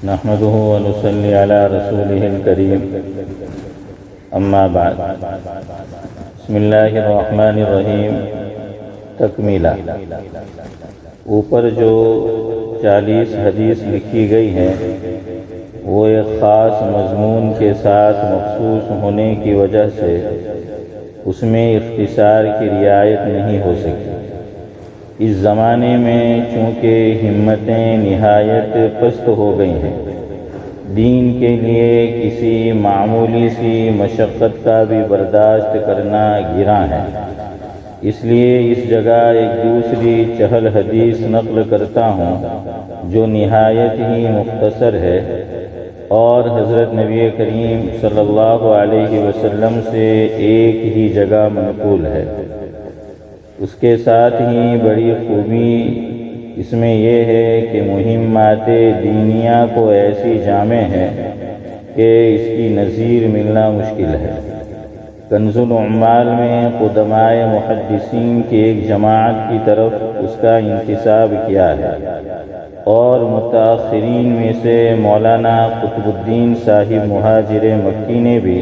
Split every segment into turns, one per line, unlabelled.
نحمده ونصلي على رسوله الكريم اما بعد بسم اللہ الرحمن الرحیم تکمیلہ اوپر جو 40 حدیث لکھی گئی ہیں وہ ایک خاص مضمون کے ساتھ مخصوص ہونے کی وجہ سے اس میں اختصار کی رعایت نہیں ہو سکی۔ اس زمانے میں چونکہ ہمتیں نہایت پست ہو گئی ہیں، دین کے لیے کسی معمولی سی مشقت کا بھی برداشت کرنا گراں ہے، اس لیے اس جگہ ایک دوسری چہل حدیث نقل کرتا ہوں جو نہایت ہی مختصر ہے اور حضرت نبی کریم صلی اللہ علیہ وسلم سے ایک ہی جگہ منقول ہے۔ اس کے ساتھ ہی بڑی خوبی اس میں یہ ہے کہ مہمات دینیہ کو ایسی جامع ہے کہ اس کی نظیر ملنا مشکل ہے۔ کنز العمال میں قدماء محدثین کی ایک جماعت کی طرف اس کا انتساب کیا ہے اور متاخرین میں سے مولانا قطب الدین صاحب مہاجر مکی نے بھی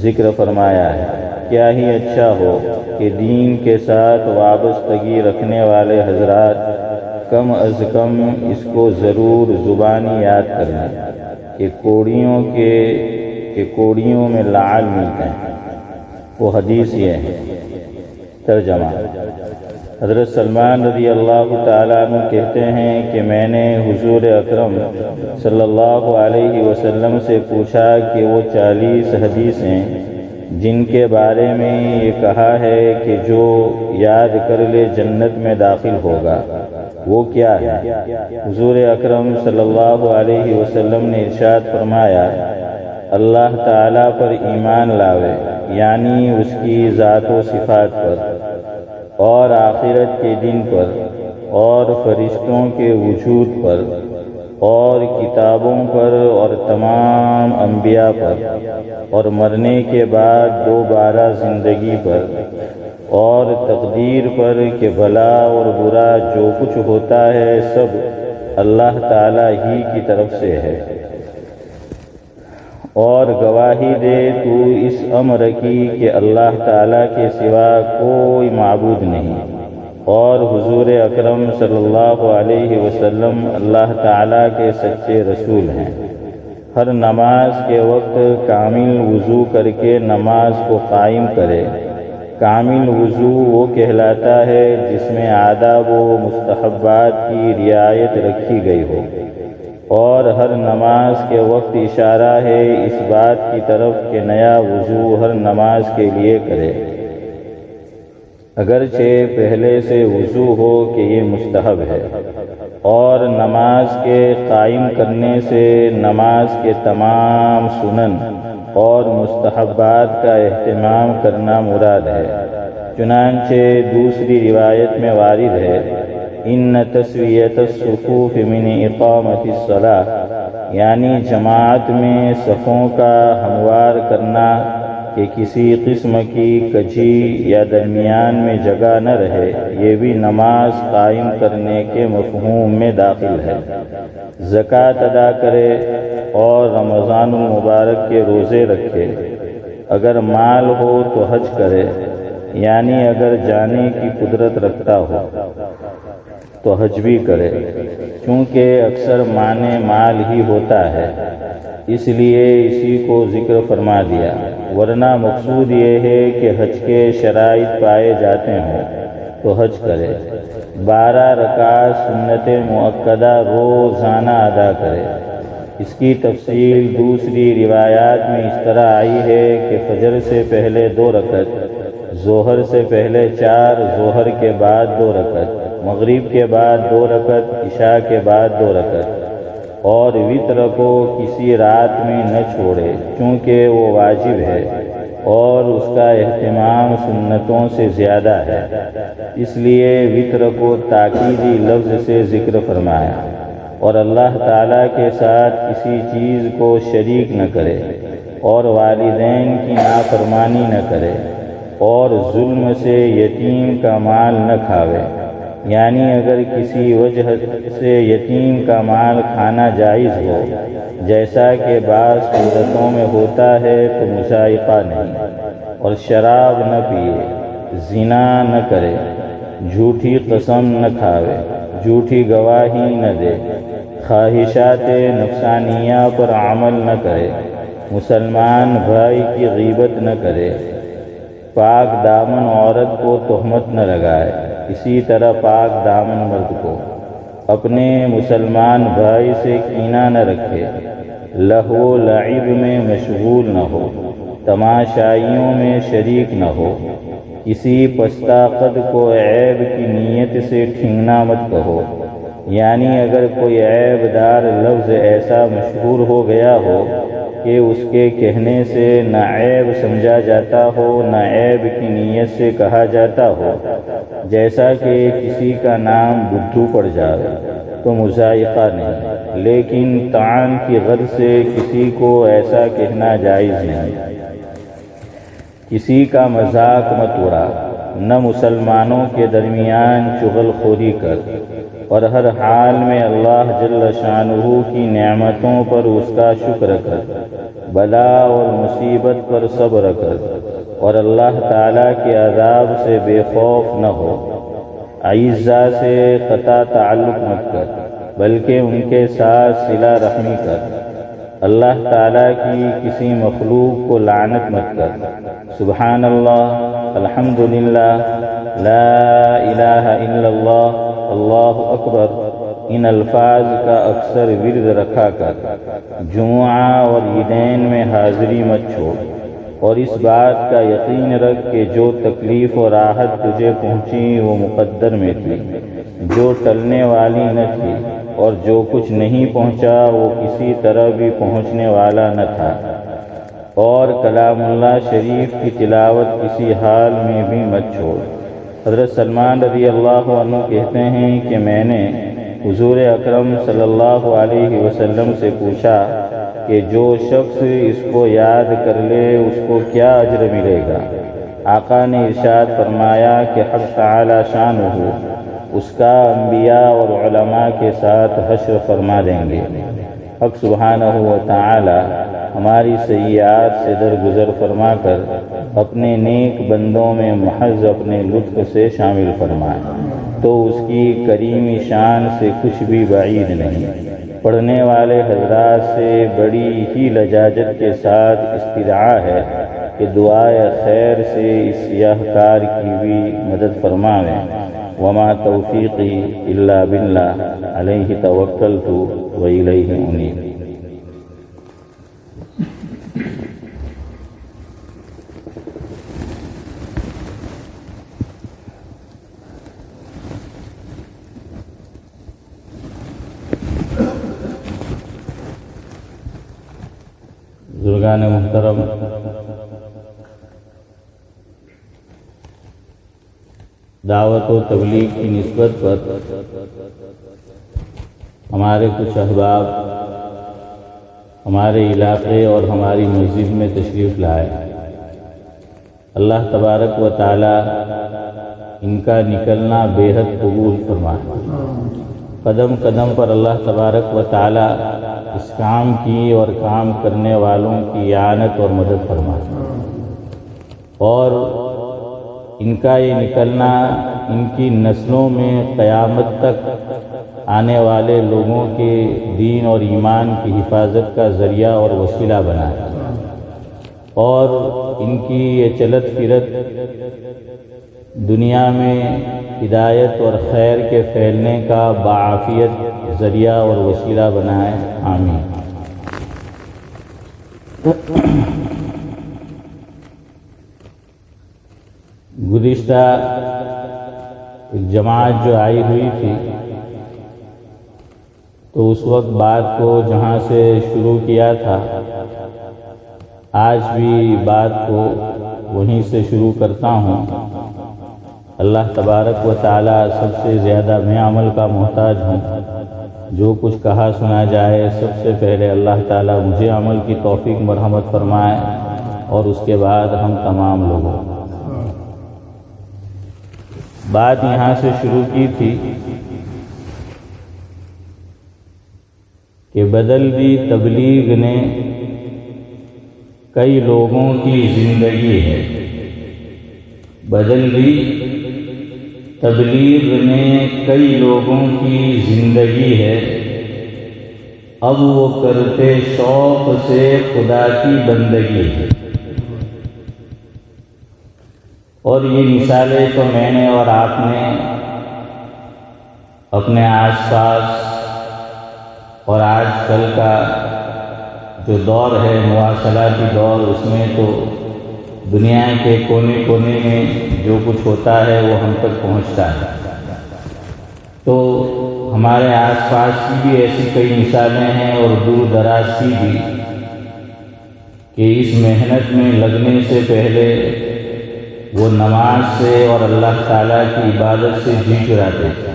ذکر فرمایا ہے۔ کیا ہی اچھا ہو کہ دین کے ساتھ وابستگی رکھنے والے حضرات کم از کم اس کو ضرور زبانی یاد کریں کہ کوڑیوں میں لعل ملتے ہیں۔ وہ حدیث یہ ہے۔ ترجمہ: حضرت سلمان رضی اللہ تعالیٰ عنہ کہتے ہیں کہ میں نے حضور اکرم صلی اللہ علیہ وسلم سے پوچھا کہ وہ 40 حدیثیں جن کے بارے میں یہ کہا ہے کہ جو یاد کر لے جنت میں داخل ہوگا وہ کیا ہے؟ حضور اکرم صلی اللہ علیہ وسلم نے ارشاد فرمایا، اللہ تعالیٰ پر ایمان لاوے، یعنی اس کی ذات و صفات پر، اور آخرت کے دن پر، اور فرشتوں کے وجود پر، اور کتابوں پر، اور تمام انبیاء پر، اور مرنے کے بعد دوبارہ زندگی پر، اور تقدیر پر کہ بھلا اور برا جو کچھ ہوتا ہے سب اللہ تعالیٰ ہی کی طرف سے ہے، اور گواہی دے تو اس امر کی کہ اللہ تعالیٰ کے سوا کوئی معبود نہیں، اور حضور اکرم صلی اللہ علیہ وسلم اللہ تعالیٰ کے سچے رسول ہیں۔ ہر نماز کے وقت کامل وضو کر کے نماز کو قائم کرے۔ کامل وضو وہ کہلاتا ہے جس میں آداب و مستحبات کی رعایت رکھی گئی ہو، اور ہر نماز کے وقت اشارہ ہے اس بات کی طرف کہ نیا وضو ہر نماز کے لیے کرے، اگرچہ پہلے سے وضو ہو کہ یہ مستحب ہے، اور نماز کے قائم کرنے سے نماز کے تمام سنن اور مستحبات کا اہتمام کرنا مراد ہے۔ چنانچہ دوسری روایت میں وارد ہے، ان تسویۃ الصفوف من اقامت الصلاۃ، یعنی جماعت میں صفوں کا ہموار کرنا کہ کسی قسم کی کجی یا درمیان میں جگہ نہ رہے، یہ بھی نماز قائم کرنے کے مفہوم میں داخل ہے۔ زکوٰۃ ادا کرے اور رمضان المبارک کے روزے رکھے، اگر مال ہو تو حج کرے، یعنی اگر جانے کی قدرت رکھتا ہو تو حج بھی کرے، چونکہ اکثر معنی مال ہی ہوتا ہے، اس لیے اسی کو ذکر فرما دیا، ورنہ مقصود یہ ہے کہ حج کے شرائط پائے جاتے ہوں تو حج کرے۔ 12 رکعت سنت مؤکدہ روزانہ ادا کرے۔ اس کی تفصیل دوسری روایات میں اس طرح آئی ہے کہ فجر سے پہلے 2 رکعت، ظہر سے پہلے 4، ظہر کے بعد 2 رکعت، مغرب کے بعد 2 رکعت، عشاء کے بعد 2 رکعت، اور وتر کو کسی رات میں نہ چھوڑے چونکہ وہ واجب ہے اور اس کا اہتمام سنتوں سے زیادہ ہے، اس لیے وتر کو تاکیدی لفظ سے ذکر فرمایا، اور اللہ تعالیٰ کے ساتھ کسی چیز کو شریک نہ کرے، اور والدین کی نافرمانی نہ کرے، اور ظلم سے یتیم کا مال نہ کھاوے، یعنی اگر کسی وجہ سے یتیم کا مال کھانا جائز ہو، جیسا کہ بعض صورتوں میں ہوتا ہے، تو مضائقہ نہیں، اور شراب نہ پیے، زنا نہ کرے، جھوٹی قسم نہ کھاوے، جھوٹی گواہی نہ دے، خواہشات نفسانیہ پر عمل نہ کرے، مسلمان بھائی کی غیبت نہ کرے، پاک دامن عورت کو تہمت نہ لگائے، اسی طرح پاک دامن مرد کو اپنے مسلمان بھائی سے کینہ نہ رکھے، لہو و لعب میں مشغول نہ ہو، تماشائیوں میں شریک نہ ہو، کسی پستہ قد کو عیب کی نیت سے ٹھنگنا مت کہو، یعنی اگر کوئی عیب دار لفظ ایسا مشہور ہو گیا ہو کہ اس کے کہنے سے نہ عیب سمجھا جاتا ہو نہ عیب کی نیت سے کہا جاتا ہو، جیسا کہ کسی کا نام بدھو پڑ جائے، تو مضائقہ نہیں، لیکن طعن کی غرض سے کسی کو ایسا کہنا جائز نہیں۔ کسی کا مذاق مت اڑا، نہ مسلمانوں کے درمیان چغل خوری کر، اور ہر حال میں اللہ جل شانہ کی نعمتوں پر اس کا شکر کر، بلا اور مصیبت پر صبر کر، اور اللہ تعالیٰ کے عذاب سے بے خوف نہ ہو۔ اعزاء سے قطع تعلق مت کر، بلکہ ان کے ساتھ صلہ رحمی کر۔ اللہ تعالیٰ کی کسی مخلوق کو لعنت مت کر۔ سبحان اللہ، الحمدللہ، لا الہ الا اللہ، اللہ اکبر، ان الفاظ کا اکثر ورد رکھا کر۔ جمعہ اور عیدین میں حاضری مت چھوڑ، اور اس بات کا یقین رکھ کہ جو تکلیف و راحت تجھے پہنچی وہ مقدر میں تھی، جو ٹلنے والی نہ تھی، اور جو کچھ نہیں پہنچا وہ کسی طرح بھی پہنچنے والا نہ تھا۔ اور کلام اللہ شریف کی تلاوت کسی حال میں بھی مت چھوڑ۔ حضرت سلمان رضی اللہ عنہ کہتے ہیں کہ میں نے حضور اکرم صلی اللہ علیہ وسلم سے پوچھا کہ جو شخص اس کو یاد کر لے اس کو کیا اجر ملے گا؟ آقا نے ارشاد فرمایا کہ حق تعالی شانہ اس کا انبیاء اور علماء کے ساتھ حشر فرما دیں گے۔ حق سبحانہ و تعالی ہماری سیئات سے درگزر فرما کر اپنے نیک بندوں میں محض اپنے لطف سے شامل فرمائے، تو اس کی کریمی شان سے کچھ بھی بعید نہیں۔ پڑھنے والے حضرات سے بڑی ہی لجاجت کے ساتھ استدعا ہے کہ دعائے خیر سے اس سیاہ کار کی بھی مدد فرمائیں۔ وما توفیقی الا باللہ، علیہ توکلت و الیہ انیب۔ بزرگان محترم، دعوت و تبلیغ کی نسبت پر ہمارے کچھ احباب ہمارے علاقے اور ہماری مسجد میں تشریف لائے۔ اللہ تبارک و تعالی ان کا نکلنا بے حد قبول فرمائے۔ قدم قدم پر اللہ تبارک و تعالی اس کام کی اور کام کرنے والوں کی اعانت اور مدد فرمائے، اور ان کا یہ نکلنا ان کی نسلوں میں قیامت تک آنے والے لوگوں کے دین اور ایمان کی حفاظت کا ذریعہ اور وسیلہ بنائے، اور ان کی یہ چلت پھرت دنیا میں ہدایت اور خیر کے پھیلنے کا بعافیت ذریعہ اور وسیلہ بنائے، آمین۔ گزشتہ ایک جماعت جو آئی ہوئی تھی، تو اس وقت بات کو جہاں سے شروع کیا تھا، آج بھی بات کو وہیں سے شروع کرتا ہوں۔ اللہ تبارک و تعالی سب سے زیادہ میں عمل کا محتاج ہوں۔ جو کچھ کہا سنا جائے سب سے پہلے اللہ تعالی مجھے عمل کی توفیق مرحمت فرمائے، اور اس کے بعد ہم تمام لوگوں۔ بات یہاں سے شروع کی تھی کہ بدلتی تبلیغ نے کئی لوگوں کی زندگی ہے، بدلتی تبلیغ نے کئی لوگوں کی زندگی ہے، اب وہ کرتے شوق سے خدا کی بندگی ہے۔ اور یہ مثالیں تو میں نے اور آپ نے اپنے آس پاس اور آج کل کا جو دور ہے مواصلاتی دور، اس میں تو دنیا کے کونے کونے میں جو کچھ ہوتا ہے وہ ہم تک پہنچتا ہے۔ تو ہمارے آس پاس کی بھی ایسی کئی مثالیں ہیں اور دور دراز کی بھی، کہ اس محنت میں لگنے سے پہلے وہ نماز سے اور اللہ تعالیٰ کی عبادت سے جی چراتے تھے،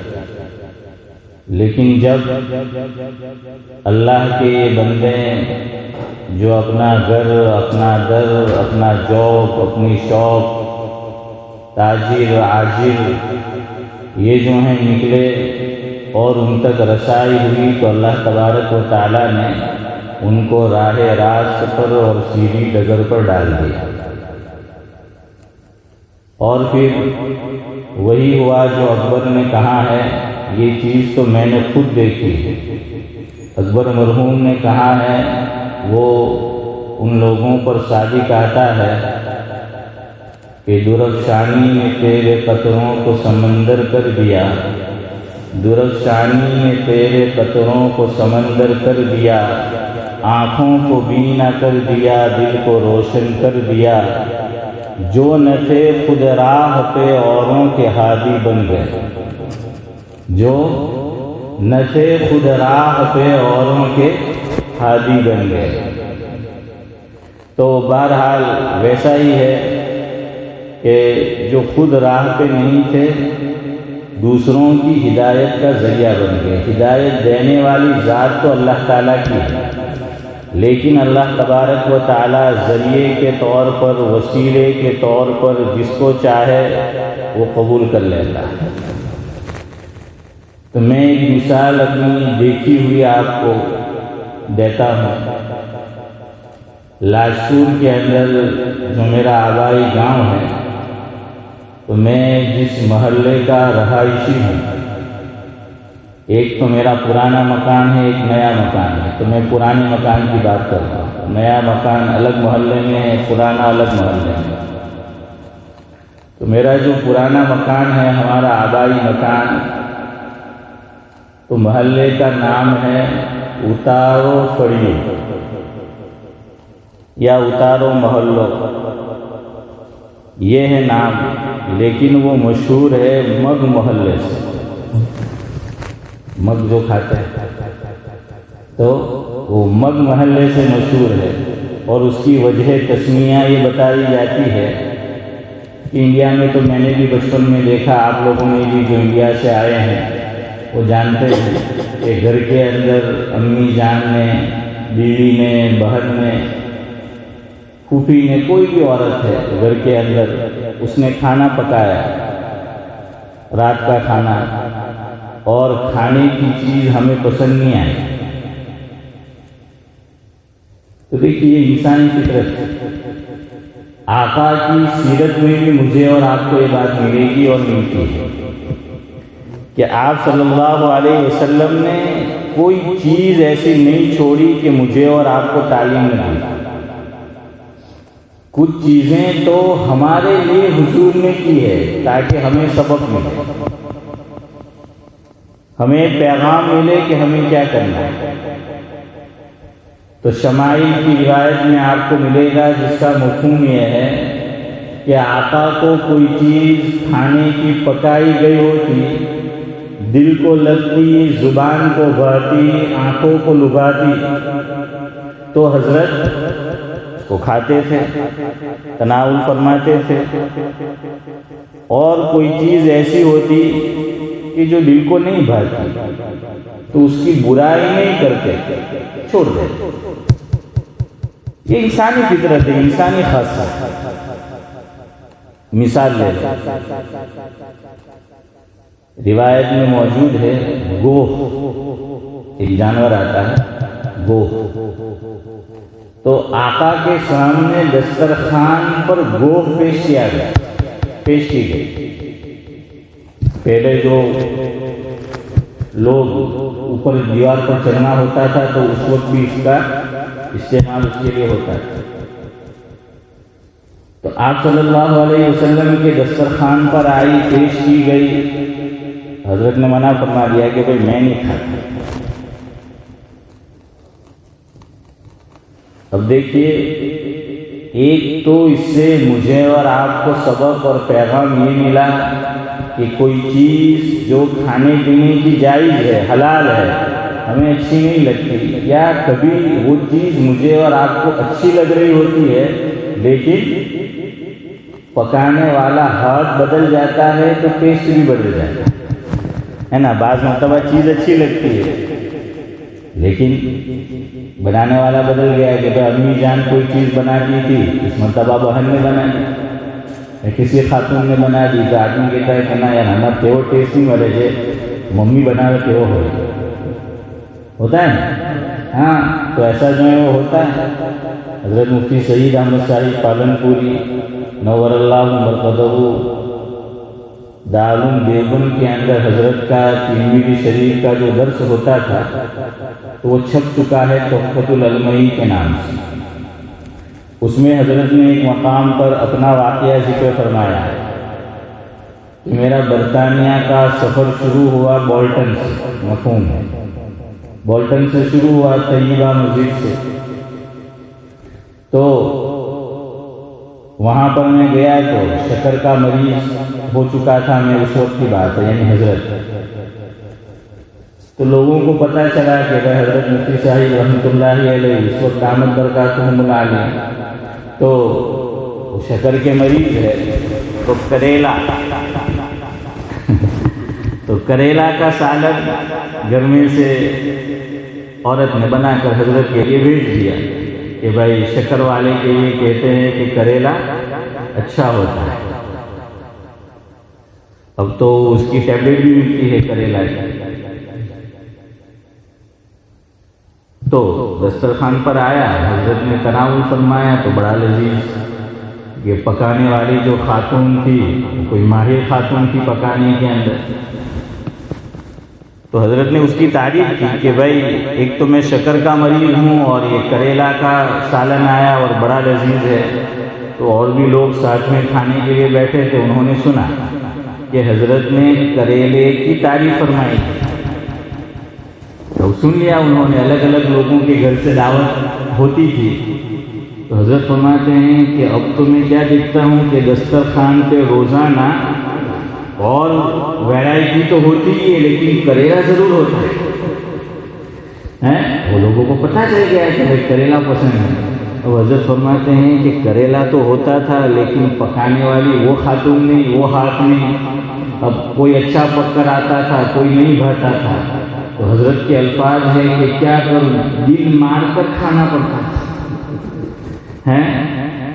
لیکن جب اللہ کے یہ بندے جو اپنا گھر، اپنا در، اپنا جاب، اپنی شاپ، تاجر، عاجر، یہ جو ہیں نکلے اور ان تک رسائی ہوئی، تو اللہ تبارک و تعالیٰ نے ان کو راہ راست پر اور سیدھی ڈگر پر ڈال دیا۔ اور پھر وہی ہوا جو اکبر نے کہا ہے، یہ چیز تو میں نے خود دیکھی ہے۔ اکبر مرحوم نے کہا ہے، وہ ان لوگوں پر صادق آتا ہے کہ درفشانی نے تیرے قطروں کو سمندر کر دیا، درفشانی نے تیرے قطروں کو سمندر کر دیا، آنکھوں کو بینا کر دیا، دل کو روشن کر دیا، جو نہ تھے خود راہ پہ اوروں کے ہادی بن گئے، جو نہ تھے خود راہ پہ اوروں کے ہادی بن گئے۔ تو بہرحال ویسا ہی ہے کہ جو خود راہ پہ نہیں تھے، دوسروں کی ہدایت کا ذریعہ بن گئے۔ ہدایت دینے والی ذات تو اللہ تعالیٰ کی ہے، لیکن اللہ تبارک و تعالیٰ ذریعے کے طور پر، وسیلے کے طور پر جس کو چاہے وہ قبول کر لیتا ہے۔ تو میں ایک مثال اپنی دیکھی ہوئی آپ کو دیتا ہوں۔ لاجپور کے اندر جو میرا آبائی گاؤں ہے، تو میں جس محلے کا رہائشی ہوں، ایک تو میرا پرانا مکان ہے، ایک نیا مکان ہے۔ تو میں پرانے مکان کی بات کر رہا ہوں، نیا مکان الگ محلے میں ہے، پرانا الگ محلے میں۔ تو میرا جو پرانا مکان ہے، ہمارا آبائی مکان، تو محلے کا نام ہے اتارو فڑیو یا اتارو محلو، یہ ہے نام، لیکن وہ مشہور ہے مگ محلے سے۔ مگ جو کھاتے ہیں، تو وہ مگ محلے سے مشہور ہے۔ اور اس کی وجہ تسمیہ یہ بتائی جاتی ہے کہ انڈیا میں تو میں نے بھی بچپن میں دیکھا، آپ لوگوں نے بھی جو انڈیا سے آئے ہیں وہ جانتے ہیں کہ گھر کے اندر امی جان نے، بیوی نے، بہن نے، پھوپھی نے، کوئی بھی عورت ہے گھر کے اندر، اس نے کھانا پکایا، رات کا کھانا، اور کھانے کی چیز ہمیں پسند نہیں آئی، تو دیکھیے یہ انسانی فطرت ہے۔ آقا کی سیرت میں بھی مجھے اور آپ کو یہ بات ملے گی اور ملتی ہے کہ آپ صلی اللہ علیہ وسلم نے کوئی چیز ایسی نہیں چھوڑی کہ مجھے اور آپ کو تعلیم نہ دی۔ کچھ چیزیں تو ہمارے لیے حضور نے کی ہے تاکہ ہمیں سبق ملے، ہمیں پیغام ملے کہ ہمیں کیا کرنا ہے۔ تو شمائل کی روایت میں آپ کو ملے گا جس کا مفہوم یہ ہے کہ آقا کو کوئی چیز کھانے کی پکائی گئی ہوتی، دل کو لگتی، زبان کو بھاتی، آنکھوں کو لبھاتی، تو حضرت کو کھاتے تھے، تناول فرماتے تھے۔ اور کوئی چیز ایسی ہوتی کہ جو دل کو نہیں بھاتی تو اس کی برائی نہیں کرتے، چھوڑ دیتے۔ یہ انسانی فطرت ہے، انسانی خاصہ۔ مثال لے روایت میں موجود ہے گوہ، ایک جانور آتا ہے گوہ، تو آقا کے سامنے دسترخوان پر گوہ پیش کی گئی۔ پہلے جو لوگ اوپر دیوار پر چڑھنا ہوتا تھا تو اس وقت بھی اس کا استعمال اس کے لیے ہوتا تھا، تو آپ صلی اللہ علیہ وسلم کے دسترخوان پر آئی، پیش کی گئی، حضرت نے منع فرما دیا کہ بھائی میں نہیں کھاتا۔ اب دیکھیے، ایک تو اس سے مجھے اور آپ کو سبق اور پیغام یہ ملا کہ کوئی چیز جو کھانے پینے کی جائز ہے، حلال ہے، ہمیں اچھی نہیں لگتی، یا کبھی وہ چیز مجھے اور آپ کو اچھی لگ رہی ہوتی ہے لیکن پکانے والا ہاتھ بدل جاتا ہے تو ٹیسٹ بھی بدل جاتا ہے نا۔ بعض مرتبہ چیز اچھی لگتی ہے لیکن بنانے والا بدل گیا کہ بھائی امی جان کوئی چیز بناتی تھی، اس مرتبہ بہن نے بنائی یا کسی خاتون نے بنا دی، تو آدمی کہتا ہے کہ نا یار ہمیں تیو ٹیسٹ نہیں ملے تھے، ممی بنا رہے تیو ہوتا ہے نا۔ ہاں، تو ایسا جو ہے وہ ہوتا ہے۔ حضرت مفتی سعید احمد صاحب پالن پوری نور اللہ مرقدہ دارالعلوم دیوبند کے اندر حضرت کا ترمذی شریف کا جو درس ہوتا تھا تو وہ چھپ چکا ہے تحفۃ العلمئی کے نام سے۔ اس میں حضرت نے ایک مقام پر اپنا واقعہ ذکر فرمایا ہے کہ میرا برطانیہ کا سفر شروع ہوا بولٹن سے، مفہوم ہے، بولٹن سے شروع ہوا، طیبہ مسجد سے، تو وہاں پر میں گیا تو شکر کا مریض ہو چکا تھا میں، اس وقت کی بات ہے یعنی حضرت، تو لوگوں کو پتہ چلا کہ حضرت مفتی صاحب رحمۃ اللہ علیہ اس وقت دامت برکاتہم العالیہ، تو شکر کے مریض ہے، تو کریلا کا سالن گھر میں سے عورت نے بنا کر حضرت کے لیے بھیج دیا کہ بھائی شکر والے کے لیے کہتے ہیں کہ کریلا اچھا ہوتا ہے۔ اب تو اس کی ٹیبلٹ بھی ملتی ہے کریلا کی۔ تو دسترخوان پر آیا، حضرت نے تناول فرمایا تو بڑا لذیذ، یہ پکانے والی جو خاتون تھی کوئی ماہر خاتون تھی پکانے کے اندر، تو حضرت نے اس کی تعریف کی کہ بھائی ایک تو میں شکر کا مریض ہوں اور یہ کریلا کا سالن آیا اور بڑا لذیذ ہے، تو اور بھی لوگ ساتھ میں کھانے کے لیے بیٹھے تھے، انہوں نے سنا کہ حضرت نے کریلے کی تعریف فرمائی، تو سن لیا انہوں نے، الگ الگ لوگوں کے گھر سے دعوت ہوتی تھی، تو حضرت فرماتے ہیں کہ اب تو میں کیا دیکھتا ہوں کہ دسترخوان پہ روزانہ اور ویرائٹی تو ہوتی ہی ہے لیکن کریلا ضرور ہوتا ہے، وہ لوگوں کو پتہ چل گیا ہے کہ بھائی کریلا پسند ہے۔ تو حضرت فرماتے ہیں کہ کریلا تو ہوتا تھا لیکن پکانے والی وہ خاتون نہیں، وہ ہاتھ نہیں، اب کوئی اچھا پک کر آتا تھا، کوئی نہیں بھرتا تھا، تو حضرت کے الفاظ ہے کہ کیا کروں، دل مار کر کھانا پڑتا ہے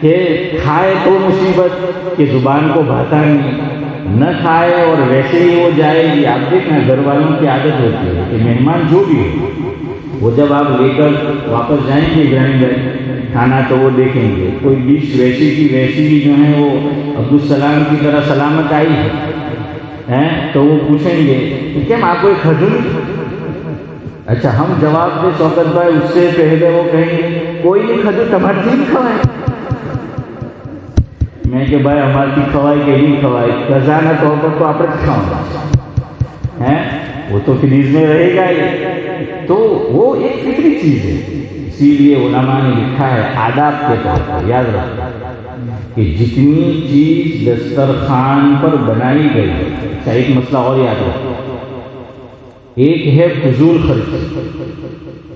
کہ کھائے تو مصیبت کہ زبان کو بھاتا نہیں، نہ کھائے اور ویسے ہی وہ جائے گی۔ آپ دیکھنا گھر والوں کی عادت ہوتی ہے کہ مہمان جو بھی ہو وہ جب آپ لے کر واپس جائیں گے ابراہیم بھائی کھانا تو وہ دیکھیں گے کوئی ڈش ویسی کی ویسی بھی جو ہے وہ عبدالسلام کی طرح سلامت آئی ہے تو وہ پوچھیں گے کہ کیا آپ کو کھجور، اچھا ہم جواب دے شوکت بھائی، اس سے پہلے وہ کہیں گے کوئی نہیں کھجور ٹماٹر نہیں کھوائے، میں کہ بھائی ہماری کھوائی کہ نہیں کھوائی، خزانہ طور پر تو آپ کھاؤں ہے، وہ تو فریج میں رہے گا ہی، تو وہ ایک فطری چیز ہے۔ اسی لیے علماء نے لکھا ہے آداب کے طور پر، یاد رکھو کہ جتنی چیز دسترخوان پر بنائی گئی ہے، اچھا ایک مسئلہ اور یاد رکھو، ایک ہے فضول خرچ،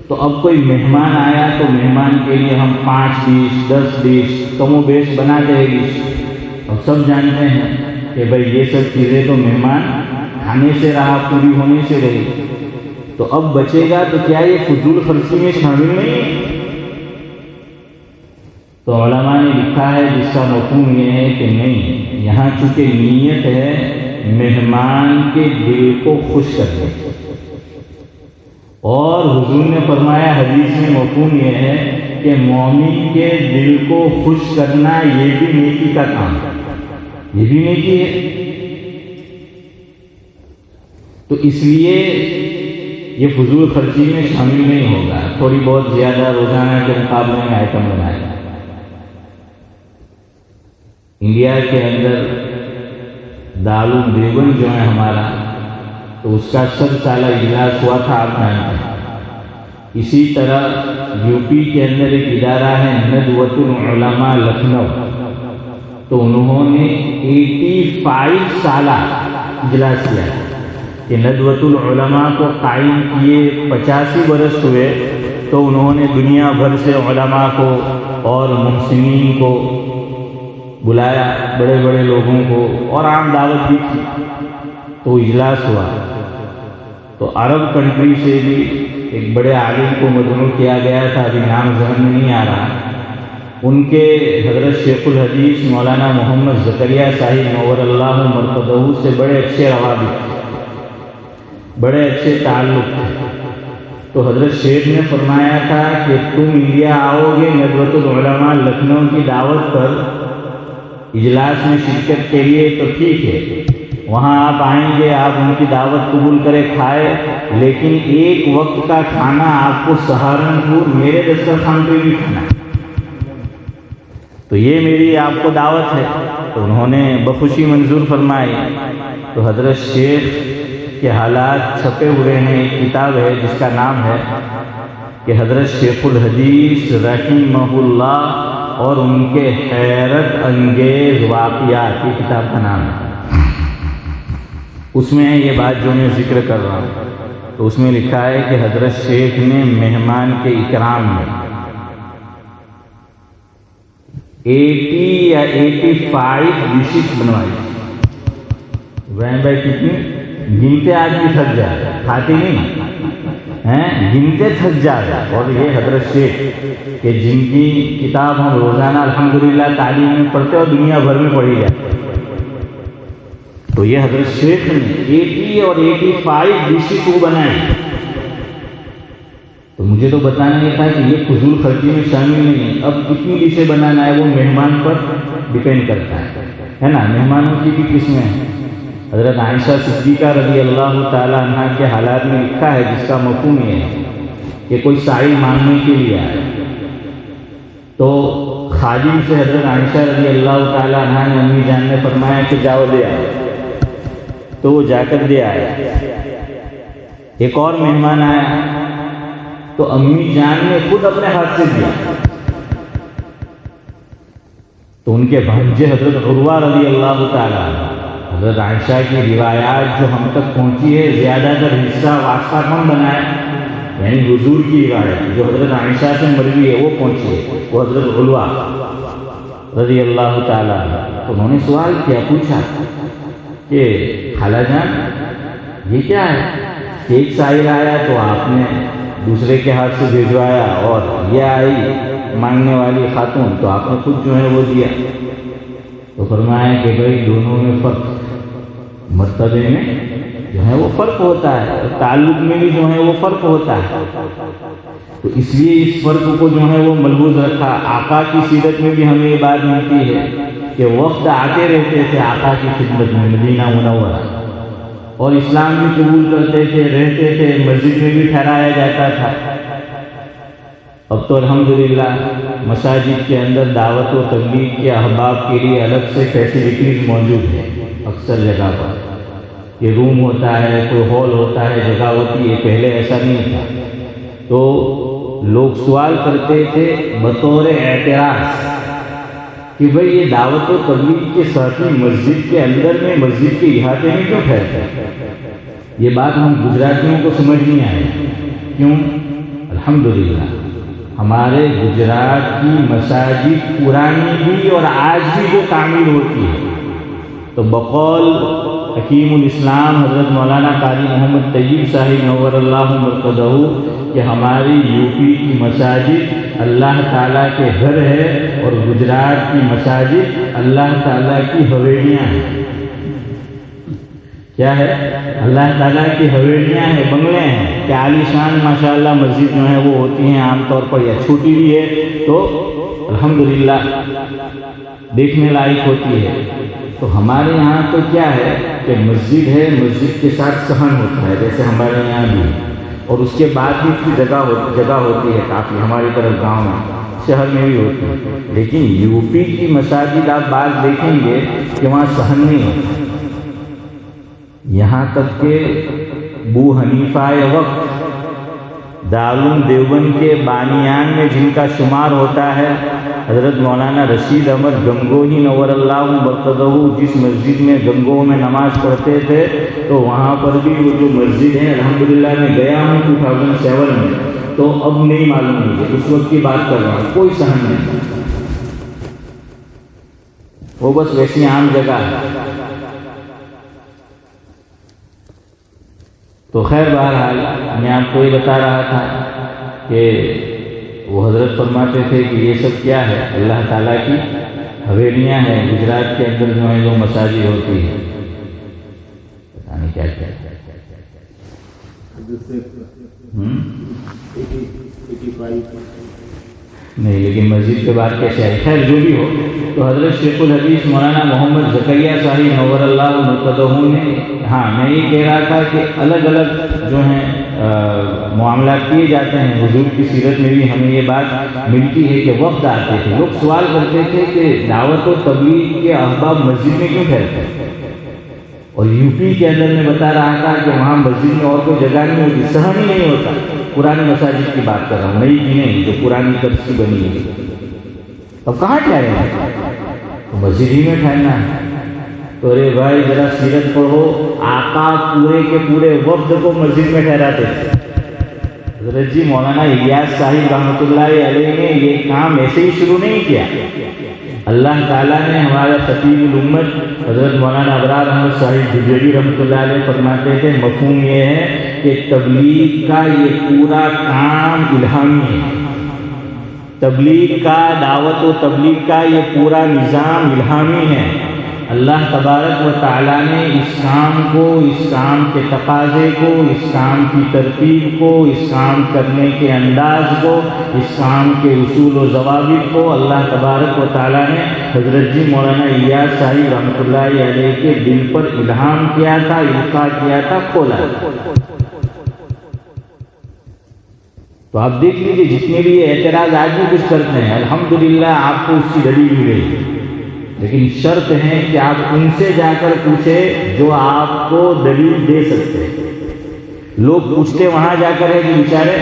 تو اب کوئی مہمان آیا تو مہمان کے لیے ہم 5 ڈش 10 ڈش کم و بیش بنا دیں گے، اب سب جانتے ہیں کہ بھائی یہ سب چیزیں تو مہمان کھانے سے رہا، پوری ہونے سے رہی، تو اب بچے گا تو کیا یہ فضول خرچی میں شامل نہیں؟ تو علماء نے لکھا ہے جس کا مفہوم یہ ہے کہ نہیں، یہاں چونکہ نیت ہے مہمان کے دل کو خوش کرنے. اور حضور نے فرمایا حدیث میں مفہوم یہ ہے کہ مومن کے دل کو خوش کرنا یہ بھی نیکی کا کام ہے، یہ بھی نیکی ہے. تو اس لیے یہ فضول خرچی میں شامل نہیں ہوگا. تھوڑی بہت زیادہ روزانہ کے مقابلے میں آئٹم بنائے. انڈیا کے اندر دارالعلوم دیوبند جو ہے ہمارا، تو اس کا 100 سالہ اجلاس ہوا تھا آپ جانتے ہیں. اسی طرح یو پی کے اندر ایک ادارہ ہے ندوۃ العلماء لکھنؤ، تو انہوں نے 85 سالہ اجلاس کیا کہ ندوۃ العلماء کو قائم کیے 85 برس ہوئے. تو انہوں نے دنیا بھر سے علماء کو اور محسنین کو بلایا، بڑے بڑے لوگوں کو، اور عام دعوت بھی کی. تو اجلاس ہوا تو عرب کنٹری سے بھی ایک بڑے عالم کو مدعو کیا گیا تھا، ابھی نام ذہن میں نہیں آ رہا. ان کے حضرت شیخ الحدیث مولانا محمد زکریا صاحب نور اللہ مرقدہ سے بڑے اچھے روابط، بڑے اچھے تعلق تھے. تو حضرت شیخ نے فرمایا تھا کہ تم انڈیا آؤ گے ندوۃ العلماء لکھنؤ کی دعوت پر اجلاس میں شرکت کے لیے تو ٹھیک ہے، وہاں آپ آئیں گے، آپ ان کی دعوت قبول کرے کھائے، لیکن ایک وقت کا کھانا آپ کو سہارنپور میرے دسترخوان پہ بھی کھانا ہے. تو یہ میری آپ کو دعوت ہے. تو انہوں نے بخوشی منظور فرمائی. تو حضرت شیخ کے حالات چھپے ہوئے ہیں، ایک کتاب ہے جس کا نام ہے کہ حضرت شیخ الحدیث رحمہ اللہ اور ان کے حیرت انگیز واقعات، یہ کتاب کا نام ہے. اس میں یہ بات جو میں ذکر کر رہا ہوں، تو اس میں لکھا ہے کہ حضرت شیخ نے مہمان کے اکرام میں 80 یا 85 ڈشز بنوائی. ابراہیم بھائی کتنی گنتے آدمی تھک جائے، کھاتے نہیں ہیں، گنتے تھک جائے. اور یہ حضرت شیخ کہ جن کی کتاب ہم روزانہ الحمدللہ تعلیم میں پڑھتے اور دنیا بھر میں پڑھی جاتی. تو یہ حضرت شیخ نے 80 اور 85 ڈشز کو بنائے. تو مجھے تو بتانا یہ تھا کہ یہ فضول خرچی میں شامل نہیں. اب کتنی ڈشیں بنانا ہے وہ مہمان پر ڈپینڈ کرتا ہے نا. مہمانوں کی بھی قسمیں ہیں. حضرت عائشہ صدیقہ رضی اللہ تعالی عنہ کے حالات میں لکھا ہے، جس کا مفہوم یہ ہے کہ کوئی سائل مانگنے کے لیے آئے تو خادم سے حضرت عائشہ رضی اللہ تعالی عنہ نے امی جان نے فرمایا کہ جاؤ دے آئے. تو وہ جا کر دے آئے. ایک اور مہمان آیا تو امی جان نے خود اپنے ہاتھ سے دیا. تو ان کے بھانجے حضرت عروہ رضی اللہ تعالی عنہ، حضرت عائشہ کی روایات جو ہم تک پہنچی ہے زیادہ تر حصہ واسطہ کون بنائے، یعنی حضور کی روایت جو حضرت عائشہ سے مروی ہے وہ پہنچی ہے، وہ حضرت عروہ رضی اللہ تعالی عنہ. تو انہوں نے سوال کیا، پوچھا کہ خالہ جان یہ کیا ہے؟ ایک سائل آیا تو آپ نے دوسرے کے ہاتھ سے بھیجوایا، اور یہ آئی مانگنے والی خاتون تو آپ نے خود جو ہے وہ دیا. تو فرمایا کہ بھائی دونوں میں فرق، مرتبے میں جو ہے وہ فرق ہوتا ہے، تعلق میں بھی جو ہے وہ فرق ہوتا ہے. تو اس لیے اس فرق کو جو ہے وہ ملحوظ رکھا. آقا کی سیرت میں بھی ہمیں یہ بات ملتی ہے کہ وقت آتے رہتے تھے آقا کی خدمت میں مدینہ منورہ، اور اسلام بھی قبول کرتے تھے، رہتے تھے، مسجد میں بھی ٹھہرایا جاتا تھا. اب تو الحمدللہ مساجد کے اندر دعوت و تبلیغ کے احباب کے لیے الگ سے فیسلٹیز موجود ہیں. اکثر جگہ پر یہ روم ہوتا ہے، کوئی ہال ہوتا ہے، جگہ ہوتی ہے. پہلے ایسا نہیں تھا. تو لوگ سوال کرتے تھے بطور اعتراض کہ بھئی یہ دعوت و تبلیغ کے ساتھی مسجد کے اندر میں، مسجد کے احاطے میں کیوں ٹھہرتے؟ یہ بات ہم گجراتیوں کو سمجھ نہیں آئی. کیوں؟ الحمدللہ ہمارے گجرات کی مساجد پرانی بھی اور آج بھی جو تعمیر ہوتی ہے، تو بقول حکیم الاسلام حضرت مولانا قاری محمد طیب صاحب نور اللہ مرقدہ کہ ہماری یو پی کی مساجد اللہ تعالیٰ کے گھر ہے اور گجرات کی مساجد اللہ تعالیٰ کی حویلیاں ہیں. کیا ہے؟ اللہ تعالیٰ کی حویلیاں ہیں، بنگلے ہیں کہ عالی شان ماشاءاللہ مسجد جو ہے وہ ہوتی ہیں عام طور پر، یا چھوٹی بھی ہے تو الحمدللہ دیکھنے لائق ہوتی ہے۔ تو ہمارے یہاں تو کیا ہے کہ مسجد ہے، مسجد کے ساتھ صحن ہوتا ہے جیسے ہمارے یہاں بھی، اور اس کے بعد بھی اس کی جگہ ہوتی ہے کافی، ہماری طرف گاؤں میں، شہر میں بھی ہوتی ہے۔ لیکن یو پی کی مساجد آپ بعض دیکھیں گے کہ وہاں صحن نہیں ہوتا، یہاں تک کہ ابو حنیفہ وقت دارالعلوم دیوبند کے بانیان میں جن کا شمار ہوتا ہے حضرت مولانا رشید احمد گنگوہی نور اللہ مرتضہ، جس مسجد میں گنگوہ میں نماز پڑھتے تھے، تو وہاں پر بھی وہ جو مسجد ہے الحمدللہ میں گیا ہوں 2007 میں، تو اب نہیں معلوم مجھے، اس وقت کی بات کر رہا ہوں، کوئی صحن نہیں، وہ بس ویسی عام جگہ ہے۔ تو خیر بہرحال میں آپ کو یہ بتا رہا تھا کہ وہ حضرت فرماتے تھے کہ یہ سب کیا ہے؟ اللہ تعالیٰ کی حویلیاں ہیں۔ گجرات کے اندر جو ہے وہ مساجد ہوتی ہے، پتہ نہیں کیا کیا نہیں، لیکن مسجد کے بعد کیسے ہے؟ خیر جو بھی ہو، تو حضرت شیخ الحدیث مولانا محمد زکریا صاحب نور اللہ مرتضہ نے، ہاں میں یہ کہہ رہا تھا کہ الگ الگ جو ہیں معاملات کیے جاتے ہیں۔ حضور کی سیرت میں بھی ہمیں یہ بات ملتی ہے کہ وفد آتے تھے، لوگ سوال کرتے تھے کہ دعوت و تبلیغ کے احباب مسجد میں کیوں ٹھہرتے ہیں؟ اور یو پی کے اندر میں بتا رہا تھا کہ وہاں مسجد میں اور کوئی جگہ نہیں ہوتی، صحن ہی نہیں ہوتا۔ پرانی مساجد کی بات کر رہا ہوں، نئی کی نہیں، جو پرانی طرز کی بنی ہے۔ اب کہاں ٹھہرے ہیں؟ تو مسجد ہی میں ٹھہرنا ہے۔ تو ارے بھائی ذرا سیرت پڑھو، آقا پورے کے پورے وفد کو مسجد میں ٹھہراتے تھے۔ حضرت جی مولانا الیاس صاحب رحمۃ اللہ علیہ نے یہ کام ایسے ہی شروع نہیں کیا، اللہ تعالیٰ نے ہمارا خطیب الامت حضرت مولانا ابرار احمد صاحب جھجھری رحمۃ اللہ علیہ فرماتے تھے، مفہوم یہ ہے کہ تبلیغ کا یہ پورا کام الہامی ہے، تبلیغ کا، دعوت و تبلیغ کا یہ پورا نظام الہامی ہے۔ اللہ تبارک و تعالیٰ نے اس کام کو، اس کام کے تقاضے کو، اس کام کی ترتیب کو، اس کام کرنے کے انداز کو، اس کام کے اصول و ضوابط کو اللہ تبارک و تعالیٰ نے حضرت جی مولانا الیاس صاحب رحمۃ اللہ علیہ کے دل پر الہام کیا تھا، القاء کیا تھا، کھولا۔ تو آپ دیکھ لیجیے جتنے بھی یہ اعتراض آج بھی کچھ کرتے ہیں، الحمدللہ آپ کو اس کی دلیل ملے، لیکن شرط ہے کہ آپ ان سے جا کر پوچھیں جو آپ کو دلیل دے سکتے ہیں۔ لوگ پوچھتے وہاں جا کر ہے کہ بیچارے